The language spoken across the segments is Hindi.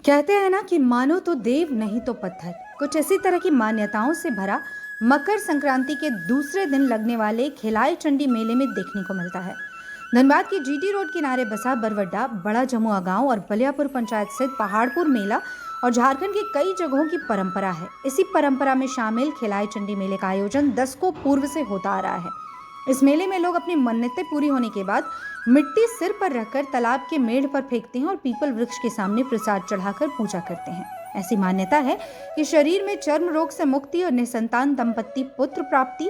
कहते हैं ना कि मानो तो देव नहीं तो पत्थर। कुछ इसी तरह की मान्यताओं से भरा मकर संक्रांति के दूसरे दिन लगने वाले खिलाई चंडी मेले में देखने को मिलता है। धनबाद की जीटी रोड किनारे बसा बरवड्डा, बड़ा जमुआ गांव और बलियापुर पंचायत स्थित पहाड़पुर मेला और झारखंड की कई जगहों की परंपरा है। इसी परंपरा में शामिल खिलाई चंडी मेले का आयोजन दशकों पूर्व से होता आ रहा है। इस मेले में लोग अपनी मन्नतें पूरी होने के बाद मिट्टी सिर पर रखकर तालाब के मेढ़ पर फेंकते हैं और पीपल वृक्ष के सामने प्रसाद चढ़ाकर पूजा करते हैं। ऐसी मान्यता है कि शरीर में चर्म रोग से मुक्ति और निसंतान दंपत्ति पुत्र प्राप्ति,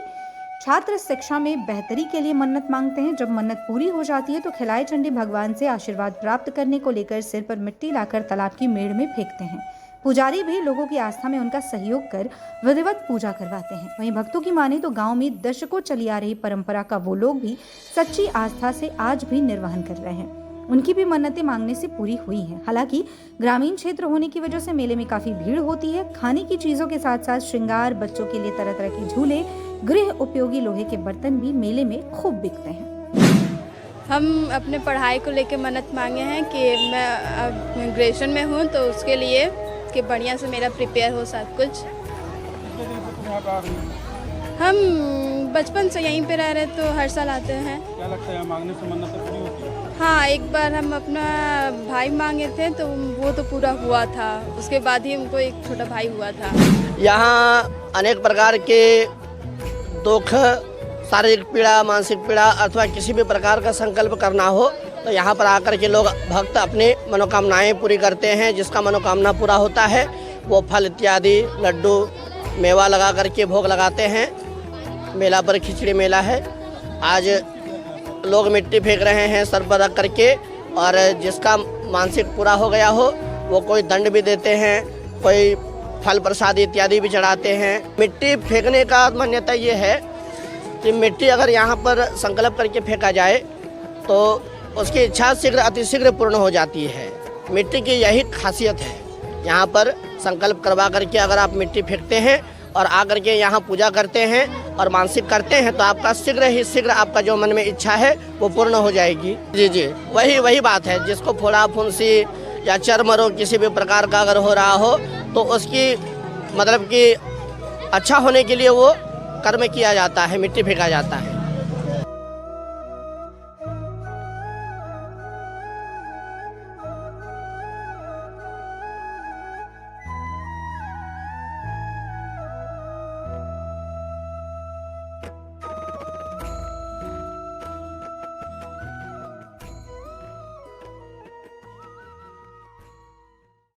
छात्र शिक्षा में बेहतरी के लिए मन्नत मांगते हैं। जब मन्नत पूरी हो जाती है तो खिलाई चंडी भगवान से आशीर्वाद प्राप्त करने को लेकर सिर पर मिट्टी लाकर तालाब की मेढ़ में फेंकते हैं। पुजारी भी लोगों की आस्था में उनका सहयोग कर विधिवत पूजा करवाते हैं। वहीं भक्तों की माने तो गांव में दशकों चली आ रही परंपरा का वो लोग भी सच्ची आस्था से आज भी निर्वहन कर रहे हैं। उनकी भी मन्नतें मांगने से पूरी हुई हैं। हालांकि ग्रामीण क्षेत्र होने की वजह से मेले में काफी भीड़ होती है। खाने की चीजों के साथ साथ श्रृंगार, बच्चों के लिए तरह तरह के झूले, गृह उपयोगी लोहे के बर्तन भी मेले में खूब बिकते हैं। हम अपने पढ़ाई को लेकर मन्नत मांगे हैं कि मैं ग्रेजुएशन में हूँ, तो उसके लिए कि बढ़िया से मेरा प्रिपेयर हो सब कुछ। हम बचपन से यहीं पे रह रहे तो हर साल आते हैं। क्या लगता है मांगने से मन्नत पूरी होती है? हाँ, एक बार हम अपना भाई मांगे थे तो वो तो पूरा हुआ था। उसके बाद ही हमको एक छोटा भाई हुआ था। यहाँ अनेक प्रकार के दुख, शारीरिक पीड़ा, मानसिक पीड़ा अथवा किसी भी प्रकार का संकल्प करना हो तो यहाँ पर आकर के लोग भक्त अपनी मनोकामनाएं पूरी करते हैं। जिसका मनोकामना पूरा होता है वो फल इत्यादि, लड्डू, मेवा लगा करके भोग लगाते हैं। मेला पर खिचड़ी मेला है। आज लोग मिट्टी फेंक रहे हैं सर पर रख करके, और जिसका मानसिक पूरा हो गया हो वो कोई दंड भी देते हैं, कोई फल प्रसाद इत्यादि भी चढ़ाते हैं। मिट्टी फेंकने का मान्यता ये है कि मिट्टी अगर यहाँ पर संकल्प करके फेंका जाए तो उसकी इच्छा शीघ्र अतिशीघ्र पूर्ण हो जाती है। मिट्टी की यही खासियत है। यहाँ पर संकल्प करवा करके अगर आप मिट्टी फेंकते हैं और आकर के यहाँ पूजा करते हैं और मानसिक करते हैं तो आपका शीघ्र ही शीघ्र आपका जो मन में इच्छा है वो पूर्ण हो जाएगी। जी, वही बात है। जिसको फोड़ा फुंसी या चर्म रोग किसी भी प्रकार का अगर हो रहा हो तो उसकी मतलब कि अच्छा होने के लिए वो कर्म किया जाता है, मिट्टी फेंका जाता है।